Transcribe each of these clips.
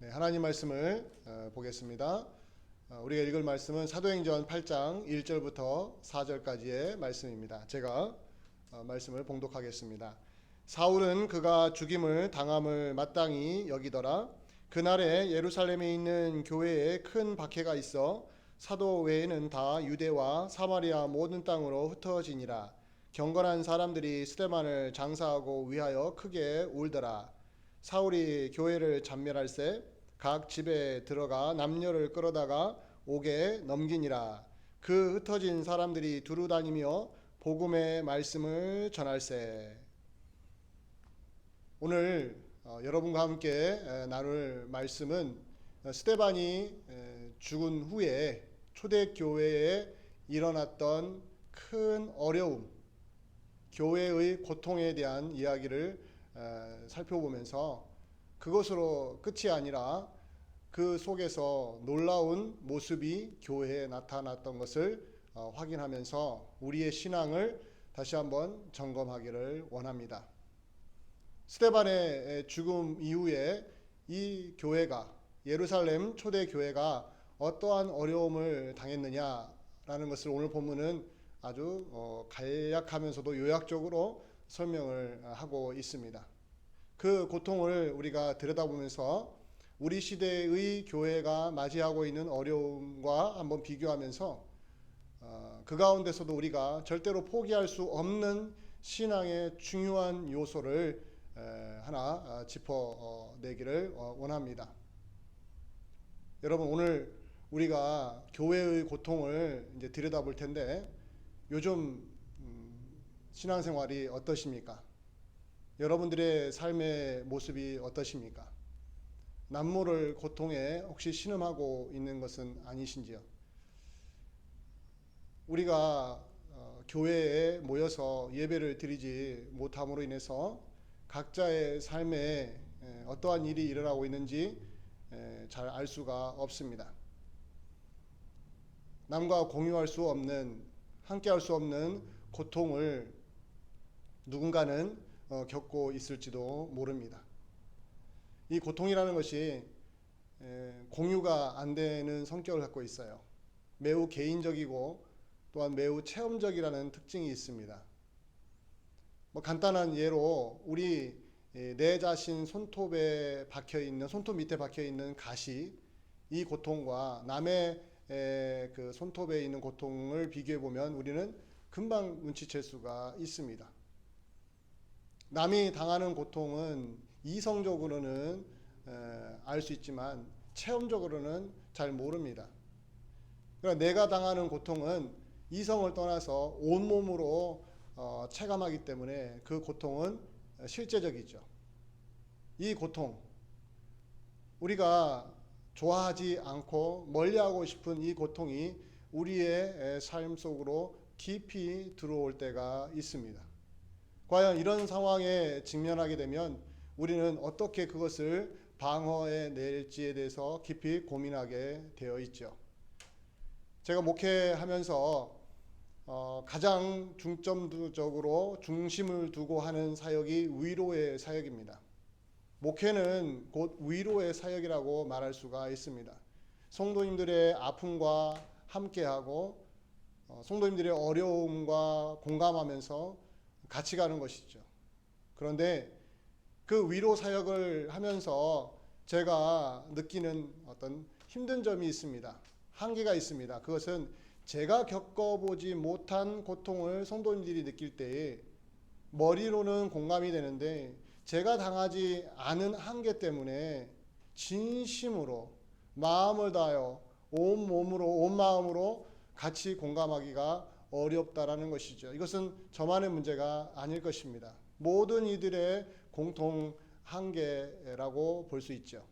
네, 하나님 말씀을 보겠습니다. 우리가 읽을 말씀은 사도행전 8장 1절부터 4절까지의 말씀입니다. 제가 말씀을 봉독하겠습니다. 사울은 그가 죽임을 당함을 마땅히 여기더라. 그날에 예루살렘에 있는 교회에 큰 박해가 있어 사도 외에는 다 유대와 사마리아 모든 땅으로 흩어지니라. 경건한 사람들이 스데반을 장사하고 위하여 크게 울더라. 사울이 교회를 잔멸할세 각 집에 들어가 남녀를 끌어다가 옥에 넘기니라. 그 흩어진 사람들이 두루 다니며 복음의 말씀을 전할세. 오늘 여러분과 함께 나눌 말씀은 스데반이 죽은 후에 초대교회에 일어났던 큰 어려움, 교회의 고통에 대한 이야기를 살펴보면서 그것으로 끝이 아니라 그 속에서 놀라운 모습이 교회에 나타났던 것을 확인하면서 우리의 신앙을 다시 한번 점검하기를 원합니다. 스데반의 죽음 이후에 이 교회가, 예루살렘 초대교회가 어떠한 어려움을 당했느냐라는 것을 오늘 본문은 아주 간략하면서도 요약적으로 설명을 하고 있습니다. 그 고통을 우리가 들여다보면서 우리 시대의 교회가 맞이하고 있는 어려움과 한번 비교하면서 그 가운데서도 우리가 절대로 포기할 수 없는 신앙의 중요한 요소를 하나 짚어내기를 원합니다. 여러분, 오늘 우리가 교회의 고통을 이제 들여다볼 텐데 요즘 신앙생활이 어떠십니까? 여러분들의 삶의 모습이 어떠십니까? 남모를 고통에 혹시 신음하고 있는 것은 아니신지요? 우리가 교회에 모여서 예배를 드리지 못함으로 인해서 각자의 삶에 어떠한 일이 일어나고 있는지 잘 알 수가 없습니다. 남과 공유할 수 없는, 함께 할 수 없는 고통을 누군가는 겪고 있을지도 모릅니다. 이 고통이라는 것이 공유가 안 되는 성격을 갖고 있어요. 매우 개인적이고 또한 매우 체험적이라는 특징이 있습니다. 간단한 예로 우리 내 자신 손톱에 박혀 있는, 손톱 밑에 박혀 있는 가시, 이 고통과 남의 그 손톱에 있는 고통을 비교해 보면 우리는 금방 눈치챌 수가 있습니다. 남이 당하는 고통은 이성적으로는 알 수 있지만 체험적으로는 잘 모릅니다. 그러니까 내가 당하는 고통은 이성을 떠나서 온몸으로 체감하기 때문에 그 고통은 실제적이죠. 이 고통, 우리가 좋아하지 않고 멀리하고 싶은 이 고통이 우리의 삶 속으로 깊이 들어올 때가 있습니다. 과연 이런 상황에 직면하게 되면 우리는 어떻게 그것을 방어해 낼지에 대해서 깊이 고민하게 되어 있죠. 제가 목회하면서 가장 중점적으로 중심을 두고 하는 사역이 위로의 사역입니다. 목회는 곧 위로의 사역이라고 말할 수가 있습니다. 성도님들의 아픔과 함께하고 성도님들의 어려움과 공감하면서 같이 가는 것이죠. 그런데 그 위로 사역을 하면서 제가 느끼는 어떤 힘든 점이 있습니다. 한계가 있습니다. 그것은 제가 겪어보지 못한 고통을 성도님들이 느낄 때에 머리로는 공감이 되는데 제가 당하지 않은 한계 때문에 진심으로 마음을 다하여 온 몸으로 온 마음으로 같이 공감하기가 어렵다라는 것이죠. 이것은 저만의 문제가 아닐 것입니다. 모든 이들의 공통 한계라고 볼 수 있죠.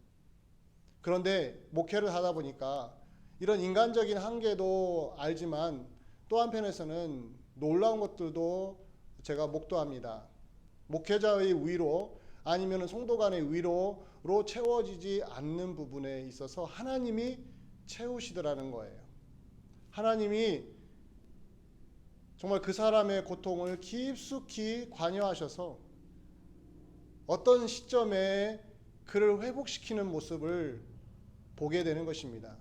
그런데 목회를 하다 보니까 이런 인간적인 한계도 알지만 또 한편에서는 놀라운 것들도 제가 목도합니다. 목회자의 위로 아니면 성도 간의 위로로 채워지지 않는 부분에 있어서 하나님이 채우시더라는 거예요. 하나님이 정말 그 사람의 고통을 깊숙이 관여하셔서 어떤 시점에 그를 회복시키는 모습을 보게 되는 것입니다.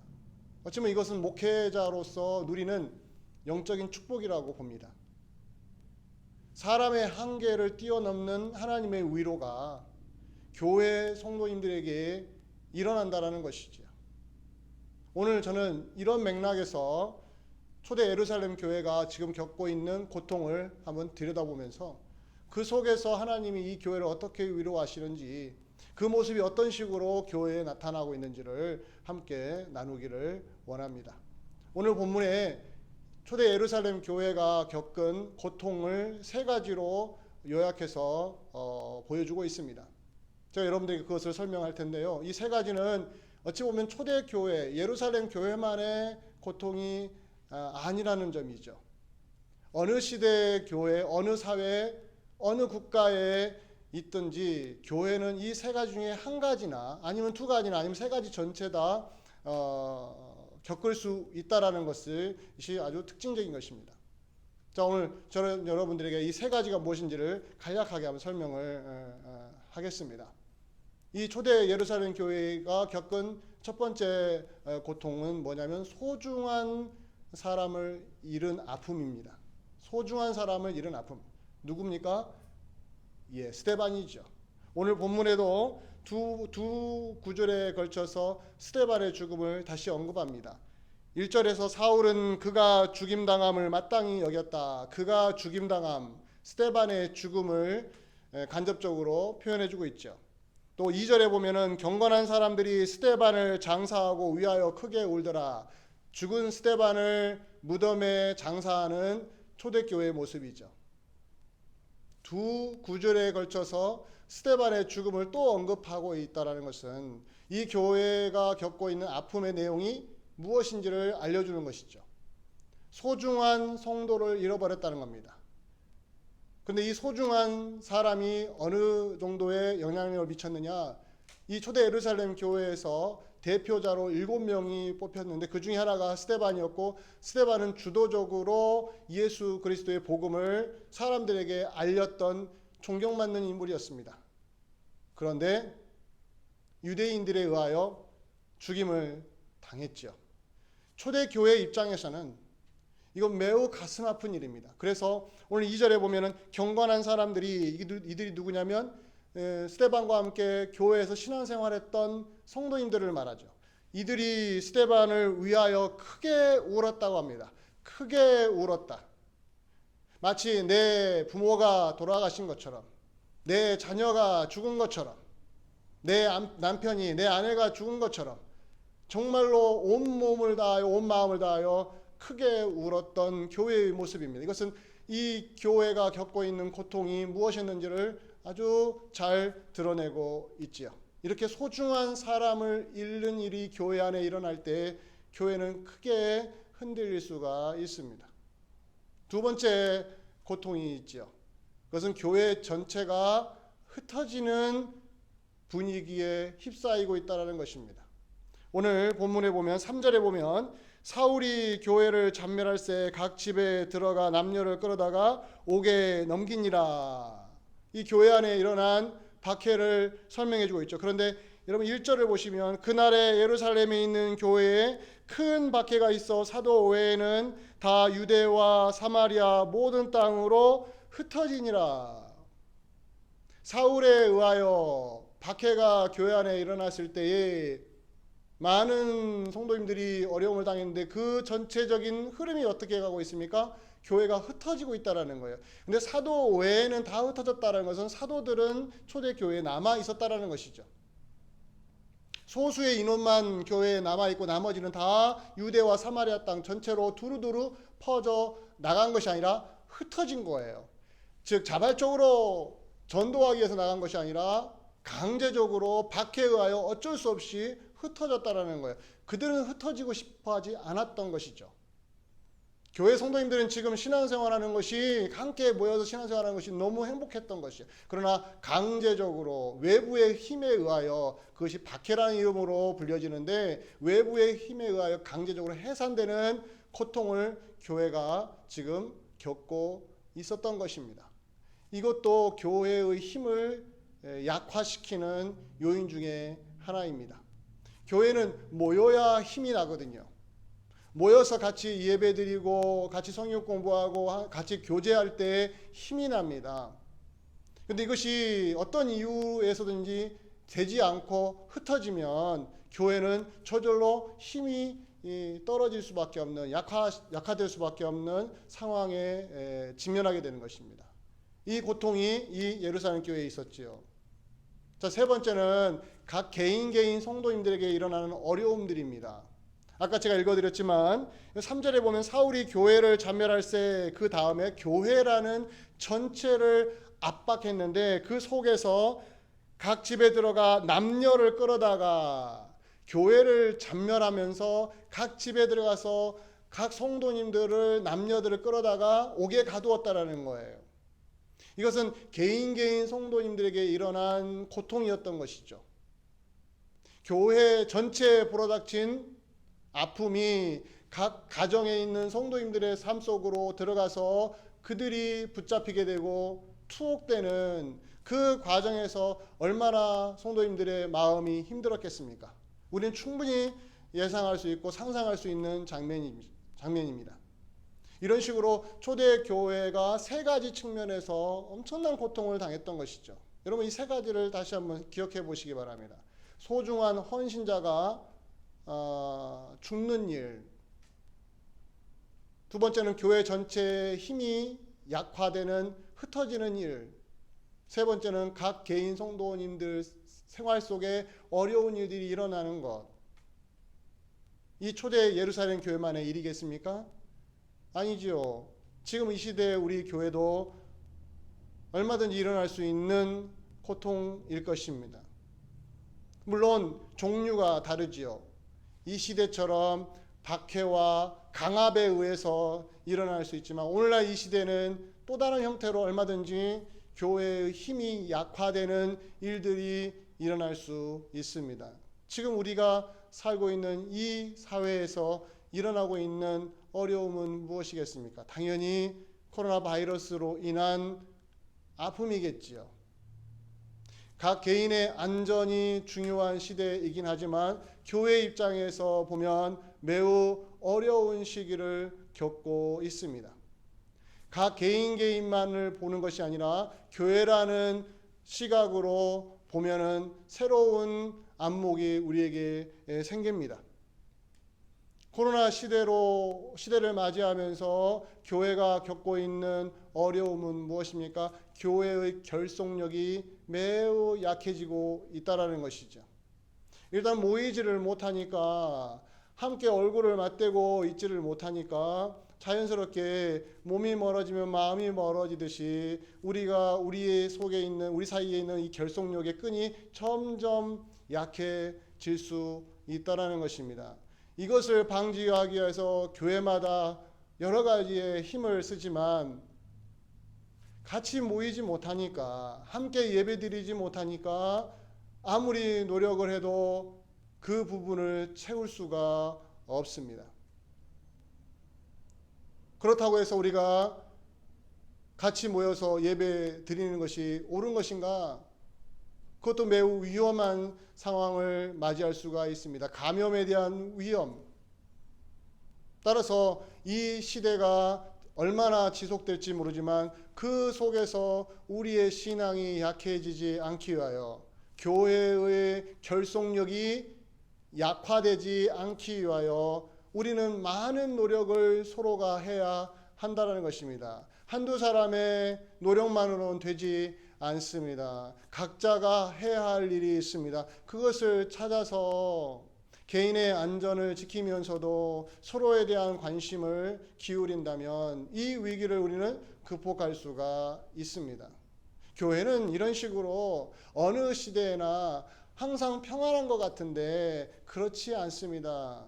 어쩌면 이것은 목회자로서 누리는 영적인 축복이라고 봅니다. 사람의 한계를 뛰어넘는 하나님의 위로가 교회 성도님들에게 일어난다라는 것이죠. 오늘 저는 이런 맥락에서 초대 예루살렘 교회가 지금 겪고 있는 고통을 한번 들여다보면서 그 속에서 하나님이 이 교회를 어떻게 위로하시는지, 그 모습이 어떤 식으로 교회에 나타나고 있는지를 함께 나누기를 원합니다. 오늘 본문에 초대 예루살렘 교회가 겪은 고통을 세 가지로 요약해서 보여주고 있습니다. 제가 여러분들에게 그것을 설명할 텐데요. 이 세 가지는 어찌 보면 초대 교회, 예루살렘 교회만의 고통이 아니라는 점이죠. 어느 시대의 교회, 어느 사회, 어느 국가에 있든지 교회는 이 세 가지 중에 한 가지나 아니면 두 가지나 아니면 세 가지 전체 다 겪을 수 있다라는 것이 아주 특징적인 것입니다. 자, 오늘 저는 여러분들에게 이 세 가지가 무엇인지를 간략하게 한번 설명을 하겠습니다. 이 초대 예루살렘 교회가 겪은 첫 번째 고통은 뭐냐면 소중한 사람을 잃은 아픔입니다. 소중한 사람을 잃은 아픔. 누굽니까? 스데반이죠. 오늘 본문에도 두 구절에 걸쳐서 스데반의 죽음을 다시 언급합니다. 1절에서 사울은 그가 죽임당함을 마땅히 여겼다. 그가 죽임당함, 스데반의 죽음을 간접적으로 표현해주고 있죠. 또 2절에 보면은 경건한 사람들이 스데반을 장사하고 위하여 크게 울더라. 죽은 스데반을 무덤에 장사하는 초대교회의 모습이죠. 두 구절에 걸쳐서 스데반의 죽음을 또 언급하고 있다는 것은 이 교회가 겪고 있는 아픔의 내용이 무엇인지를 알려주는 것이죠. 소중한 성도를 잃어버렸다는 겁니다. 근데 이 소중한 사람이 어느 정도의 영향력을 미쳤느냐? 이 초대 예루살렘 교회에서 대표자로 7명이 뽑혔는데 그 중에 하나가 스데반이었고, 스데반은 주도적으로 예수 그리스도의 복음을 사람들에게 알렸던 존경받는 인물이었습니다. 그런데 유대인들에 의하여 죽임을 당했죠. 초대 교회 입장에서는 이건 매우 가슴 아픈 일입니다. 그래서 오늘 2절에 보면은 경건한 사람들이, 이들이 누구냐면 스데반과 함께 교회에서 신앙생활했던 성도님들을 말하죠. 이들이 스데반을 위하여 크게 울었다고 합니다. 크게 울었다. 마치 내 부모가 돌아가신 것처럼, 내 자녀가 죽은 것처럼, 내 남편이, 내 아내가 죽은 것처럼 정말로 온 몸을 다하여 온 마음을 다하여 크게 울었던 교회의 모습입니다. 이것은 이 교회가 겪고 있는 고통이 무엇이었는지를 아주 잘 드러내고 있지요. 이렇게 소중한 사람을 잃는 일이 교회 안에 일어날 때 교회는 크게 흔들릴 수가 있습니다. 두 번째 고통이 있지요. 그것은 교회 전체가 흩어지는 분위기에 휩싸이고 있다는 것입니다. 오늘 본문에 보면 3절에 보면 사울이 교회를 잔멸할새 각 집에 들어가 남녀를 끌어다가 옥에 넘기니라. 이 교회 안에 일어난 박해를 설명해주고 있죠. 그런데 여러분 1절을 보시면 그날에 예루살렘에 있는 교회에 큰 박해가 있어 사도 외에는 다 유대와 사마리아 모든 땅으로 흩어지니라. 사울에 의하여 박해가 교회 안에 일어났을 때에 많은 성도님들이 어려움을 당했는데 그 전체적인 흐름이 어떻게 가고 있습니까? 교회가 흩어지고 있다는 거예요. 근데 사도 외에는 다 흩어졌다는 것은 사도들은 초대교회에 남아 있었다는 것이죠. 소수의 인원만 교회에 남아 있고 나머지는 다 유대와 사마리아 땅 전체로 두루두루 퍼져 나간 것이 아니라 흩어진 거예요. 즉 자발적으로 전도하기 위해서 나간 것이 아니라 강제적으로 박해에 의하여 어쩔 수 없이 흩어졌다라는 거예요. 그들은 흩어지고 싶어하지 않았던 것이죠. 교회 성도님들은 지금 신앙생활하는 것이 함께 모여서 신앙생활하는 것이 너무 행복했던 것이에요. 그러나 강제적으로 외부의 힘에 의하여 그것이 박해라는 이름으로 불려지는데 외부의 힘에 의하여 강제적으로 해산되는 고통을 교회가 지금 겪고 있었던 것입니다. 이것도 교회의 힘을 약화시키는 요인 중에 하나입니다. 교회는 모여야 힘이 나거든요. 모여서 같이 예배드리고 같이 성경 공부하고 같이 교제할 때 힘이 납니다. 근데 이것이 어떤 이유에서든지 되지 않고 흩어지면 교회는 저절로 힘이 떨어질 수밖에 없는, 약화될 수밖에 없는 상황에 직면하게 되는 것입니다. 이 고통이 이 예루살렘 교회에 있었지요. 자, 세 번째는 각 개인 성도님들에게 일어나는 어려움들입니다. 아까 제가 읽어드렸지만 3절에 보면 사울이 교회를 잔멸할 때 그 다음에 교회라는 전체를 압박했는데 그 속에서 각 집에 들어가 남녀를 끌어다가 교회를 잔멸하면서 각 집에 들어가서 각 성도님들을 남녀들을 끌어다가 옥에 가두었다라는 거예요. 이것은 개인 성도님들에게 일어난 고통이었던 것이죠. 교회 전체에 불어닥친 아픔이 각 가정에 있는 성도님들의 삶 속으로 들어가서 그들이 붙잡히게 되고 투옥되는 그 과정에서 얼마나 성도님들의 마음이 힘들었겠습니까? 우리는 충분히 예상할 수 있고 상상할 수 있는 장면입니다. 이런 식으로 초대 교회가 세 가지 측면에서 엄청난 고통을 당했던 것이죠. 여러분, 이 세 가지를 다시 한번 기억해 보시기 바랍니다. 소중한 헌신자가 죽는 일, 두 번째는 교회 전체의 힘이 약화되는, 흩어지는 일, 세 번째는 각 개인 성도님들 생활 속에 어려운 일들이 일어나는 것. 이 초대 예루살렘 교회만의 일이겠습니까? 아니지요. 지금 이 시대에 우리 교회도 얼마든지 일어날 수 있는 고통일 것입니다. 물론 종류가 다르지요. 이 시대처럼 박해와 강압에 의해서 일어날 수 있지만 오늘날 이 시대는 또 다른 형태로 얼마든지 교회의 힘이 약화되는 일들이 일어날 수 있습니다. 지금 우리가 살고 있는 이 사회에서 일어나고 있는 어려움은 무엇이겠습니까? 당연히 코로나 바이러스로 인한 아픔이겠지요. 각 개인의 안전이 중요한 시대이긴 하지만 교회 입장에서 보면 매우 어려운 시기를 겪고 있습니다. 각 개인만을 보는 것이 아니라 교회라는 시각으로 보면은 새로운 안목이 우리에게 생깁니다. 코로나 시대를 맞이하면서 교회가 겪고 있는 어려움은 무엇입니까? 교회의 결속력이 매우 약해지고 있다라는 것이죠. 일단 모이지를 못하니까, 함께 얼굴을 맞대고 있지를 못하니까 자연스럽게 몸이 멀어지면 마음이 멀어지듯이 우리 속에 있는, 우리 사이에 있는 이 결속력의 끈이 점점 약해질 수 있다라는 것입니다. 이것을 방지하기 위해서 교회마다 여러 가지의 힘을 쓰지만 같이 모이지 못하니까, 함께 예배드리지 못하니까 아무리 노력을 해도 그 부분을 채울 수가 없습니다. 그렇다고 해서 우리가 같이 모여서 예배 드리는 것이 옳은 것인가? 그것도 매우 위험한 상황을 맞이할 수가 있습니다. 감염에 대한 위험. 따라서 이 시대가 얼마나 지속될지 모르지만 그 속에서 우리의 신앙이 약해지지 않기 위하여, 교회의 결속력이 약화되지 않기 위하여 우리는 많은 노력을 서로가 해야 한다는 것입니다. 한두 사람의 노력만으로는 되지 않습니다. 각자가 해야 할 일이 있습니다. 그것을 찾아서 개인의 안전을 지키면서도 서로에 대한 관심을 기울인다면 이 위기를 우리는 극복할 수가 있습니다. 교회는 이런 식으로 어느 시대에나 항상 평안한 것 같은데 그렇지 않습니다.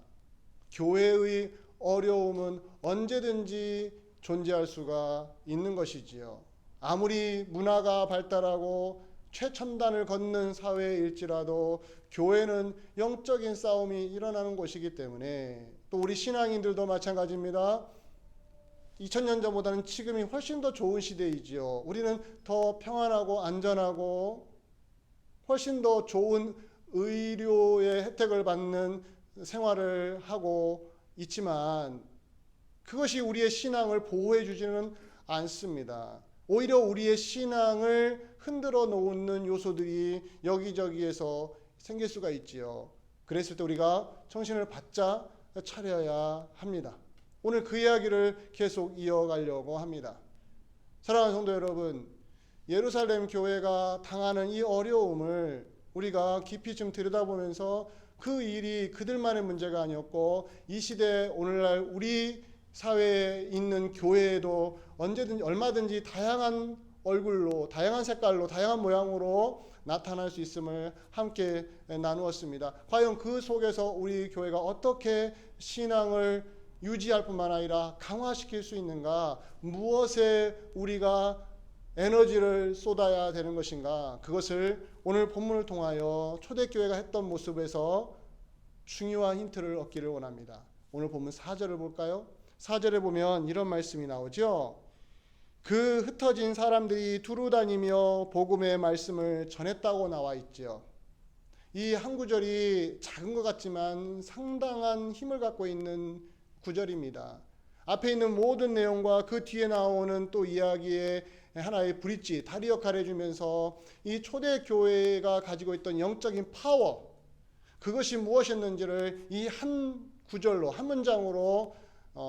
교회의 어려움은 언제든지 존재할 수가 있는 것이지요. 아무리 문화가 발달하고 최첨단을 걷는 사회일지라도 교회는 영적인 싸움이 일어나는 곳이기 때문에, 또 우리 신앙인들도 마찬가지입니다. 2000년 전보다는 지금이 훨씬 더 좋은 시대이지요. 우리는 더 평안하고 안전하고 훨씬 더 좋은 의료의 혜택을 받는 생활을 하고 있지만 그것이 우리의 신앙을 보호해 주지는 않습니다. 오히려 우리의 신앙을 흔들어 놓는 요소들이 여기저기에서 생길 수가 있지요. 그랬을 때 우리가 정신을 바짝 차려야 합니다. 오늘 그 이야기를 계속 이어가려고 합니다. 사랑하는 성도 여러분, 예루살렘 교회가 당하는 이 어려움을 우리가 깊이 좀 들여다보면서 그 일이 그들만의 문제가 아니었고 이 시대 오늘날 우리 사회에 있는 교회에도 언제든지 얼마든지 다양한 얼굴로, 다양한 색깔로, 다양한 모양으로 나타날 수 있음을 함께 나누었습니다. 과연 그 속에서 우리 교회가 어떻게 신앙을 유지할 뿐만 아니라 강화시킬 수 있는가? 무엇에 우리가 에너지를 쏟아야 되는 것인가? 그것을 오늘 본문을 통하여 초대교회가 했던 모습에서 중요한 힌트를 얻기를 원합니다. 오늘 본문 4절을 볼까요? 4절에 보면 이런 말씀이 나오죠. 그 흩어진 사람들이 두루 다니며 복음의 말씀을 전했다고 나와 있죠. 이 한 구절이 작은 것 같지만 상당한 힘을 갖고 있는 구절입니다. 앞에 있는 모든 내용과 그 뒤에 나오는 또 이야기의 하나의 브릿지, 다리 역할을 해주면서 이 초대교회가 가지고 있던 영적인 파워, 그것이 무엇이었는지를 이 한 구절로, 한 문장으로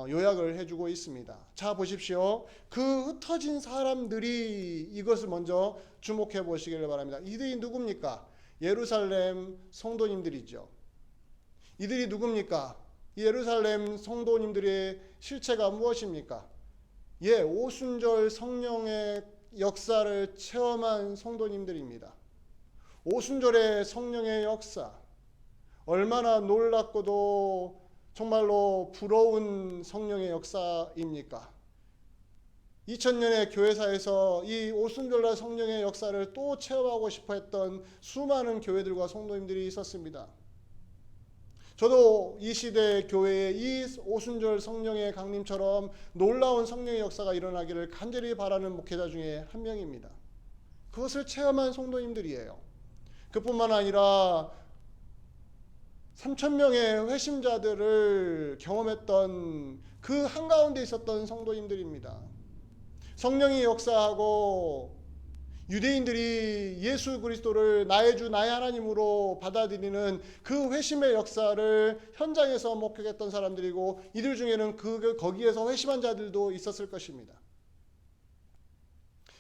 요약을 해주고 있습니다. 자, 보십시오. 그 흩어진 사람들이 이것을 먼저 주목해 보시기를 바랍니다. 이들이 누굽니까? 예루살렘 성도님들이죠. 이들이 누굽니까? 예루살렘 성도님들의 실체가 무엇입니까? 오순절 성령의 역사를 체험한 성도님들입니다. 오순절의 성령의 역사, 얼마나 놀랍고도 정말로 부러운 성령의 역사입니까? 2000년의 교회사에서 이 오순절날 성령의 역사를 또 체험하고 싶어 했던 수많은 교회들과 성도님들이 있었습니다. 저도 이 시대 교회에 이 오순절 성령의 강림처럼 놀라운 성령의 역사가 일어나기를 간절히 바라는 목회자 중에 한 명입니다. 그것을 체험한 성도님들이에요. 그뿐만 아니라 3,000명의 회심자들을 경험했던 그 한가운데 있었던 성도님들입니다. 성령이 역사하고 유대인들이 예수 그리스도를 나의 주 나의 하나님으로 받아들이는 그 회심의 역사를 현장에서 목격했던 사람들이고 이들 중에는 거기에서 회심한 자들도 있었을 것입니다.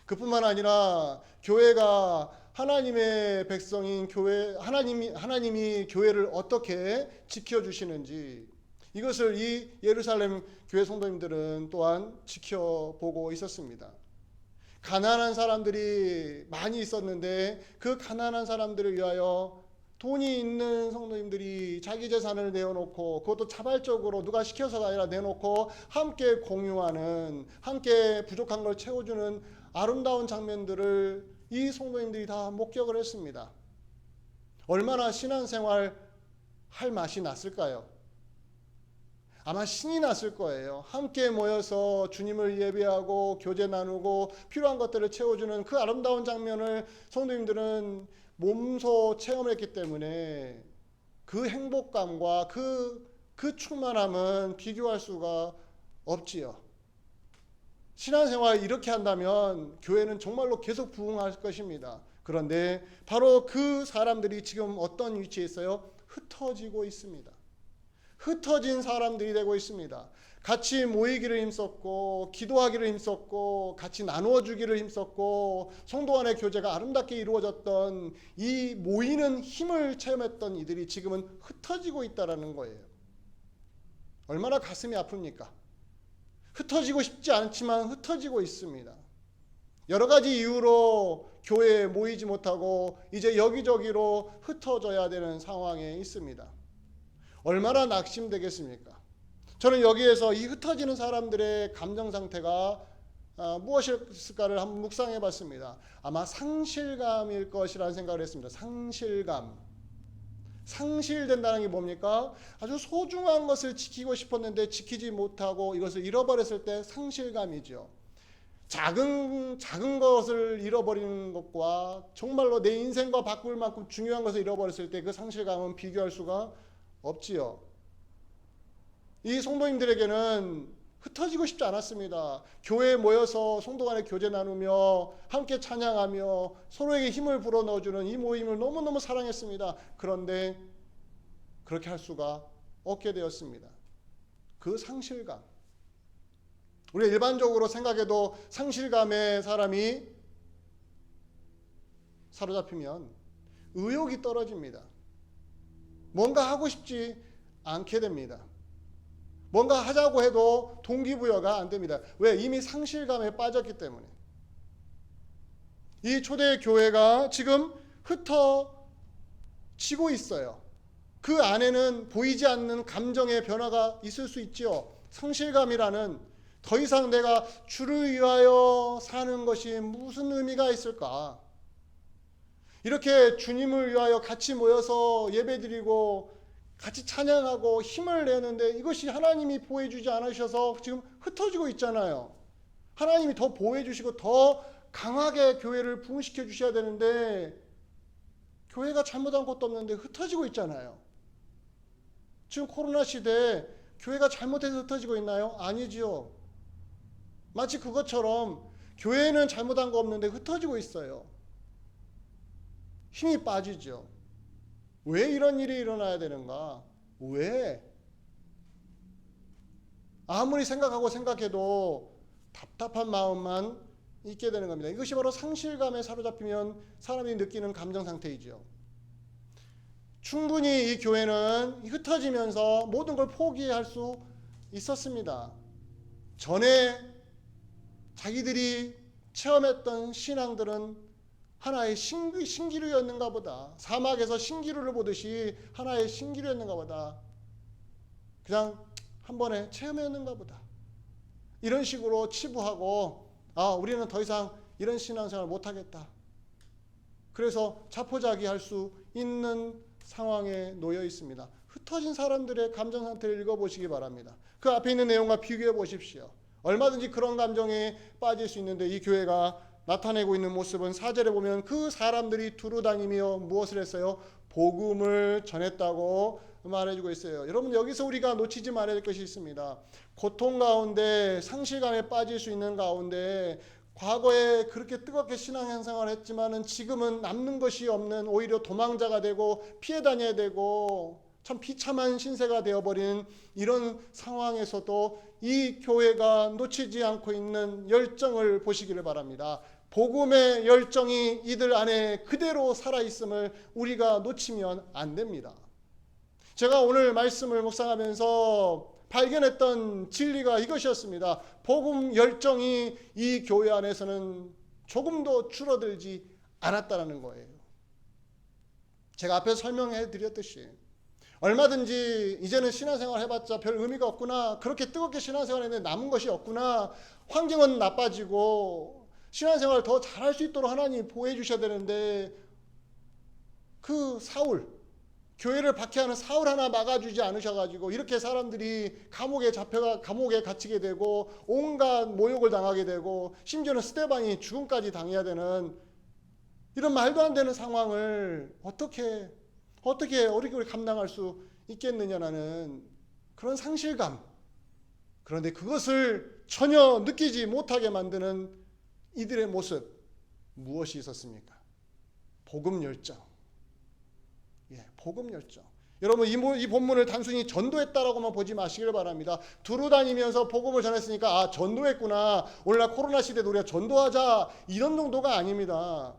그뿐만 아니라 교회가 하나님의 백성인 교회, 하나님이 교회를 어떻게 지켜주시는지 이것을 이 예루살렘 교회 성도님들은 또한 지켜보고 있었습니다. 가난한 사람들이 많이 있었는데 그 가난한 사람들을 위하여 돈이 있는 성도님들이 자기 재산을 내어놓고 그것도 자발적으로 누가 시켜서가 아니라 내놓고 함께 공유하는, 함께 부족한 걸 채워주는 아름다운 장면들을 이 성도님들이 다 목격을 했습니다. 얼마나 신앙생활 할 맛이 났을까요? 아마 신이 났을 거예요. 함께 모여서 주님을 예배하고 교제 나누고 필요한 것들을 채워주는 그 아름다운 장면을 성도님들은 몸소 체험했기 때문에 그 행복감과 그 충만함은 비교할 수가 없지요. 신앙생활 이렇게 한다면 교회는 정말로 계속 부흥할 것입니다. 그런데 바로 그 사람들이 지금 어떤 위치에 있어요? 흩어지고 있습니다. 흩어진 사람들이 되고 있습니다. 같이 모이기를 힘썼고 기도하기를 힘썼고 같이 나누어 주기를 힘썼고 성도 간의 교제가 아름답게 이루어졌던 이 모이는 힘을 체험했던 이들이 지금은 흩어지고 있다는 거예요. 얼마나 가슴이 아픕니까? 흩어지고 싶지 않지만 흩어지고 있습니다. 여러 가지 이유로 교회에 모이지 못하고 이제 여기저기로 흩어져야 되는 상황에 있습니다. 얼마나 낙심되겠습니까? 저는 여기에서 이 흩어지는 사람들의 감정 상태가 무엇일까를 한번 묵상해 봤습니다. 아마 상실감일 것이라는 생각을 했습니다. 상실감. 상실된다는 게 뭡니까? 아주 소중한 것을 지키고 싶었는데 지키지 못하고 이것을 잃어버렸을 때 상실감이죠. 작은 것을 잃어버리는 것과 정말로 내 인생과 바꿀 만큼 중요한 것을 잃어버렸을 때 그 상실감은 비교할 수가 없지요. 이 성도님들에게는 흩어지고 싶지 않았습니다. 교회에 모여서 성도 간에 교제 나누며 함께 찬양하며 서로에게 힘을 불어넣어주는 이 모임을 너무너무 사랑했습니다. 그런데 그렇게 할 수가 없게 되었습니다. 그 상실감. 우리가 일반적으로 생각해도 상실감에 사람이 사로잡히면 의욕이 떨어집니다. 뭔가 하고 싶지 않게 됩니다. 뭔가 하자고 해도 동기부여가 안 됩니다. 왜? 이미 상실감에 빠졌기 때문에. 이 초대 교회가 지금 흩어지고 있어요. 그 안에는 보이지 않는 감정의 변화가 있을 수 있지요. 상실감이라는, 더 이상 내가 주를 위하여 사는 것이 무슨 의미가 있을까? 이렇게 주님을 위하여 같이 모여서 예배드리고 같이 찬양하고 힘을 내는데 이것이 하나님이 보호해주지 않으셔서 지금 흩어지고 있잖아요. 하나님이 더 보호해주시고 더 강하게 교회를 부흥시켜 주셔야 되는데 교회가 잘못한 것도 없는데 흩어지고 있잖아요. 지금 코로나 시대에 교회가 잘못해서 흩어지고 있나요? 아니지요. 마치 그것처럼 교회는 잘못한 거 없는데 흩어지고 있어요. 힘이 빠지죠. 왜 이런 일이 일어나야 되는가? 왜? 아무리 생각해도 답답한 마음만 있게 되는 겁니다. 이것이 바로 상실감에 사로잡히면 사람이 느끼는 감정 상태이죠. 충분히 이 교회는 흩어지면서 모든 걸 포기할 수 있었습니다. 전에 자기들이 체험했던 신앙들은 하나의 신기루였는가 보다. 사막에서 신기루를 보듯이 하나의 신기루였는가 보다. 그냥 한 번에 체험이었는가 보다. 이런 식으로 치부하고 우리는 더 이상 이런 신앙생활 못하겠다. 그래서 자포자기할 수 있는 상황에 놓여 있습니다. 흩어진 사람들의 감정 상태를 읽어보시기 바랍니다. 그 앞에 있는 내용과 비교해 보십시오. 얼마든지 그런 감정에 빠질 수 있는데 이 교회가 나타내고 있는 모습은 4절에 보면 그 사람들이 두루 다니며 무엇을 했어요? 복음을 전했다고 말해주고 있어요. 여러분, 여기서 우리가 놓치지 말아야 될 것이 있습니다. 고통 가운데 상실감에 빠질 수 있는 가운데 과거에 그렇게 뜨겁게 신앙생활을 했지만은 지금은 남는 것이 없는, 오히려 도망자가 되고 피해 다녀야 되고 참 비참한 신세가 되어버린 이런 상황에서도 이 교회가 놓치지 않고 있는 열정을 보시기를 바랍니다. 복음의 열정이 이들 안에 그대로 살아있음을 우리가 놓치면 안 됩니다. 제가 오늘 말씀을 묵상하면서 발견했던 진리가 이것이었습니다. 복음 열정이 이 교회 안에서는 조금도 줄어들지 않았다는 거예요. 제가 앞에서 설명해 드렸듯이 얼마든지 이제는 신앙생활 해봤자 별 의미가 없구나, 그렇게 뜨겁게 신앙생활 했는데 남은 것이 없구나, 환경은 나빠지고 신앙생활을 더 잘할 수 있도록 하나님이 보호해 주셔야 되는데 그 사울, 교회를 박해하는 사울 하나 막아주지 않으셔가지고 이렇게 사람들이 감옥에 갇히게 되고 온갖 모욕을 당하게 되고 심지어는 스데반이 죽음까지 당해야 되는 이런 말도 안 되는 상황을 어떻게 우리 감당할 수 있겠느냐라는 그런 상실감. 그런데 그것을 전혀 느끼지 못하게 만드는 이들의 모습, 무엇이 있었습니까? 복음 열정. 복음 열정. 여러분, 이 본문을 단순히 전도했다라고만 보지 마시길 바랍니다. 두루 다니면서 복음을 전했으니까 전도했구나, 오늘날 코로나 시대도 우리가 전도하자, 이런 정도가 아닙니다.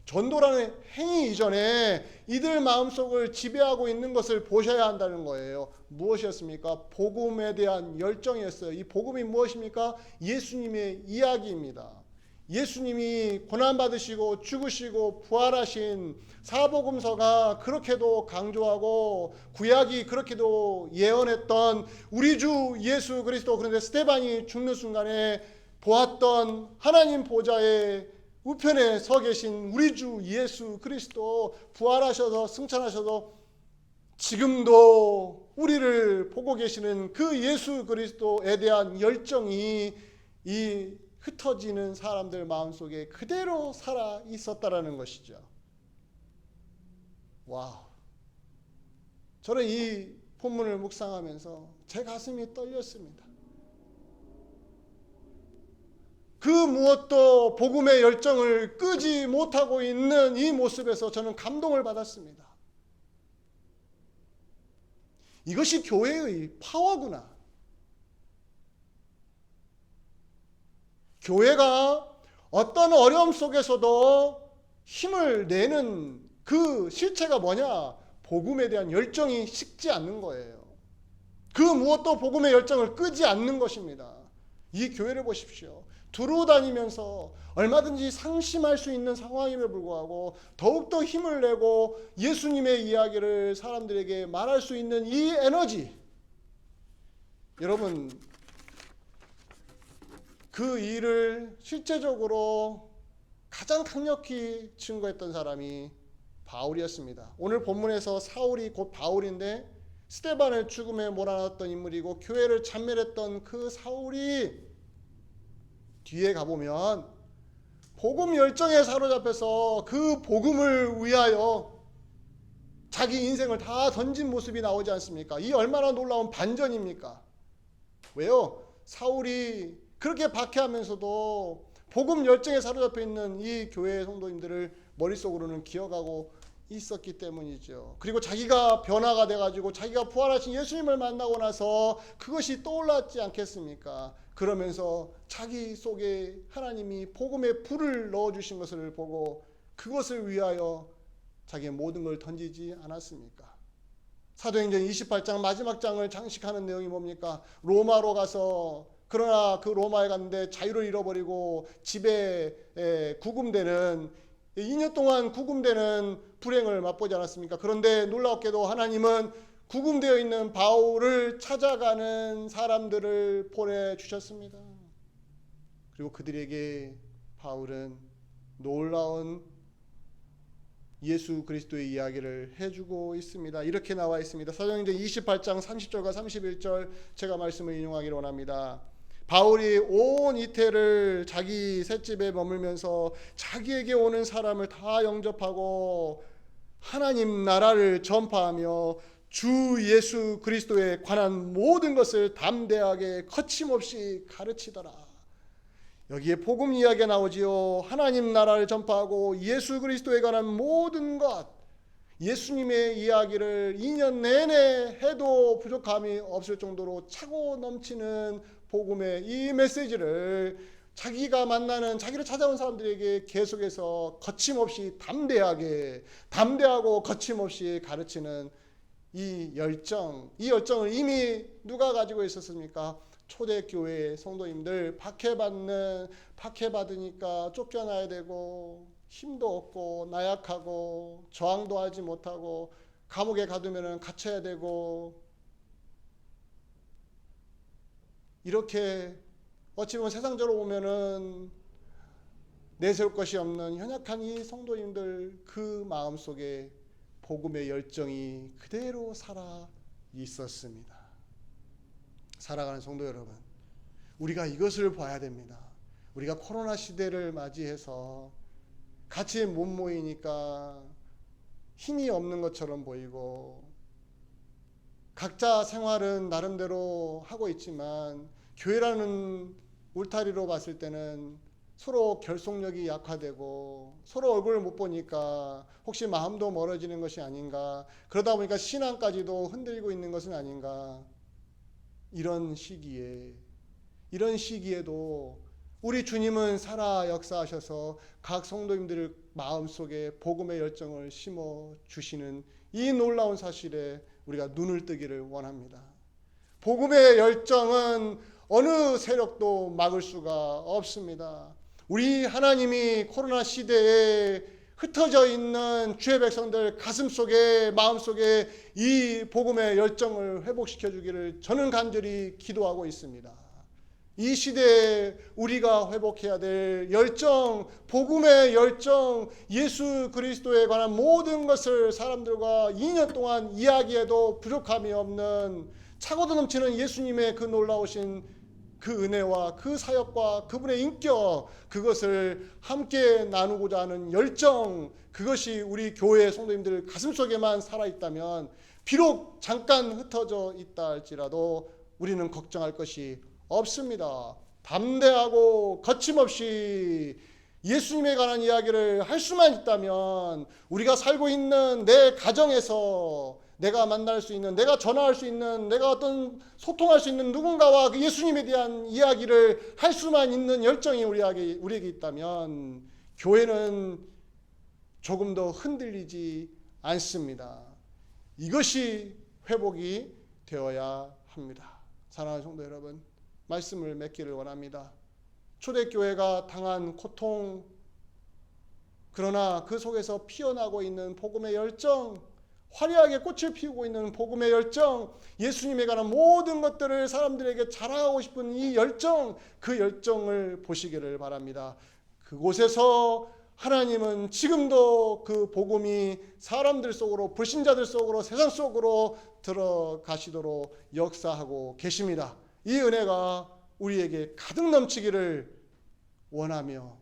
전도라는 행위 이전에 이들 마음속을 지배하고 있는 것을 보셔야 한다는 거예요. 무엇이었습니까? 복음에 대한 열정이었어요. 이 복음이 무엇입니까? 예수님의 이야기입니다. 예수님이 고난받으시고 죽으시고 부활하신 사복음서가 그렇게도 강조하고 구약이 그렇게도 예언했던 우리 주 예수 그리스도, 그런데 스데반이 죽는 순간에 보았던 하나님 보좌에 우편에 서 계신 우리 주 예수 그리스도, 부활하셔서 승천하셔서 지금도 우리를 보고 계시는 그 예수 그리스도에 대한 열정이 이 흩어지는 사람들 마음속에 그대로 살아 있었다라는 것이죠. 와, 저는 이 본문을 묵상하면서 제 가슴이 떨렸습니다. 그 무엇도 복음의 열정을 끄지 못하고 있는 이 모습에서 저는 감동을 받았습니다. 이것이 교회의 파워구나. 교회가 어떤 어려움 속에서도 힘을 내는 그 실체가 뭐냐? 복음에 대한 열정이 식지 않는 거예요. 그 무엇도 복음의 열정을 끄지 않는 것입니다. 이 교회를 보십시오. 두루 다니면서 얼마든지 상심할 수 있는 상황임에 불구하고 더욱더 힘을 내고 예수님의 이야기를 사람들에게 말할 수 있는 이 에너지, 여러분, 그 일을 실제적으로 가장 강력히 증거했던 사람이 바울이었습니다. 오늘 본문에서 사울이 곧 바울인데 스데반을 죽음에 몰아넣었던 인물이고 교회를 찬멸했던 그 사울이 뒤에 가보면 복음 열정에 사로잡혀서 그 복음을 위하여 자기 인생을 다 던진 모습이 나오지 않습니까? 이 얼마나 놀라운 반전입니까? 왜요? 사울이 그렇게 박해하면서도 복음 열정에 사로잡혀 있는 이 교회 성도님들을 머릿속으로는 기억하고 있었기 때문이죠. 그리고 자기가 변화가 돼가지고 자기가 부활하신 예수님을 만나고 나서 그것이 떠올랐지 않겠습니까? 그러면서 자기 속에 하나님이 복음의 불을 넣어주신 것을 보고 그것을 위하여 자기의 모든 걸 던지지 않았습니까? 사도행전 28장 마지막 장을 장식하는 내용이 뭡니까? 로마로 가서, 그러나 그 로마에 갔는데 자유를 잃어버리고 집에 구금되는, 2년 동안 구금되는 불행을 맛보지 않았습니까? 그런데 놀랍게도 하나님은 구금되어 있는 바울을 찾아가는 사람들을 보내주셨습니다. 그리고 그들에게 바울은 놀라운 예수 그리스도의 이야기를 해주고 있습니다. 이렇게 나와 있습니다. 사도행전 28장 30절과 31절 제가 말씀을 인용하기를 원합니다. 바울이 온 이태를 자기 셋집에 머물면서 자기에게 오는 사람을 다 영접하고 하나님 나라를 전파하며 주 예수 그리스도에 관한 모든 것을 담대하게 거침없이 가르치더라. 여기에 복음 이야기가 나오지요. 하나님 나라를 전파하고 예수 그리스도에 관한 모든 것, 예수님의 이야기를 2년 내내 해도 부족함이 없을 정도로 차고 넘치는 복음의 이 메시지를 자기가 만나는, 자기를 찾아온 사람들에게 계속해서 거침없이 담대하고 거침없이 가르치는 이 열정을 이미 누가 가지고 있었습니까? 초대교회 성도님들. 박해받으니까 쫓겨나야 되고 힘도 없고 나약하고 저항도 하지 못하고 감옥에 가두면 갇혀야 되고, 이렇게 어찌 보면 세상적으로 보면은 내세울 것이 없는 연약한 이 성도님들 그 마음속에 복음의 열정이 그대로 살아 있었습니다. 살아가는 성도 여러분, 우리가 이것을 봐야 됩니다. 우리가 코로나 시대를 맞이해서 같이 못 모이니까 힘이 없는 것처럼 보이고 각자 생활은 나름대로 하고 있지만 교회라는 울타리로 봤을 때는 서로 결속력이 약화되고 서로 얼굴을 못 보니까 혹시 마음도 멀어지는 것이 아닌가, 그러다 보니까 신앙까지도 흔들리고 있는 것은 아닌가. 이런 시기에도 우리 주님은 살아 역사하셔서 각 성도님들 마음속에 복음의 열정을 심어주시는 이 놀라운 사실에 우리가 눈을 뜨기를 원합니다. 복음의 열정은 어느 세력도 막을 수가 없습니다. 우리 하나님이 코로나 시대에 흩어져 있는 주의 백성들 가슴속에, 마음속에 이 복음의 열정을 회복시켜 주기를 저는 간절히 기도하고 있습니다. 이 시대에 우리가 회복해야 될 열정, 복음의 열정, 예수 그리스도에 관한 모든 것을 사람들과 2년 동안 이야기해도 부족함이 없는 차고도 넘치는 예수님의 그 놀라우신 그 은혜와 그 사역과 그분의 인격, 그것을 함께 나누고자 하는 열정, 그것이 우리 교회 성도님들 가슴속에만 살아있다면 비록 잠깐 흩어져 있다 할지라도 우리는 걱정할 것이 없습니다. 담대하고 거침없이 예수님에 관한 이야기를 할 수만 있다면 우리가 살고 있는 내 가정에서 내가 만날 수 있는, 내가 전화할 수 있는, 내가 어떤 소통할 수 있는 누군가와 그 예수님에 대한 이야기를 할 수만 있는 열정이 우리에게 있다면 교회는 조금 더 흔들리지 않습니다. 이것이 회복이 되어야 합니다. 사랑하는 성도 여러분, 말씀을 맺기를 원합니다. 초대교회가 당한 고통, 그러나 그 속에서 피어나고 있는 복음의 열정, 화려하게 꽃을 피우고 있는 복음의 열정, 예수님에 관한 모든 것들을 사람들에게 자랑하고 싶은 이 열정, 그 열정을 보시기를 바랍니다. 그곳에서 하나님은 지금도 그 복음이 사람들 속으로, 불신자들 속으로, 세상 속으로 들어가시도록 역사하고 계십니다. 이 은혜가 우리에게 가득 넘치기를 원하며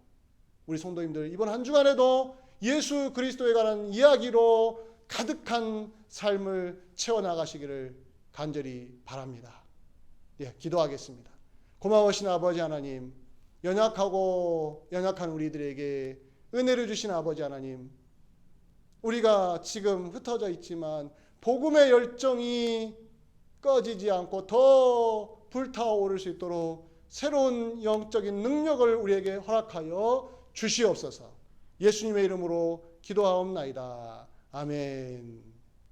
우리 성도님들 이번 한 주간에도 예수 그리스도에 관한 이야기로 가득한 삶을 채워나가시기를 간절히 바랍니다. 예, 기도하겠습니다. 고마우신 아버지 하나님, 연약한 우리들에게 은혜를 주신 아버지 하나님, 우리가 지금 흩어져 있지만 복음의 열정이 꺼지지 않고 더 불타오를 수 있도록 새로운 영적인 능력을 우리에게 허락하여 주시옵소서. 예수님의 이름으로 기도하옵나이다. 아멘.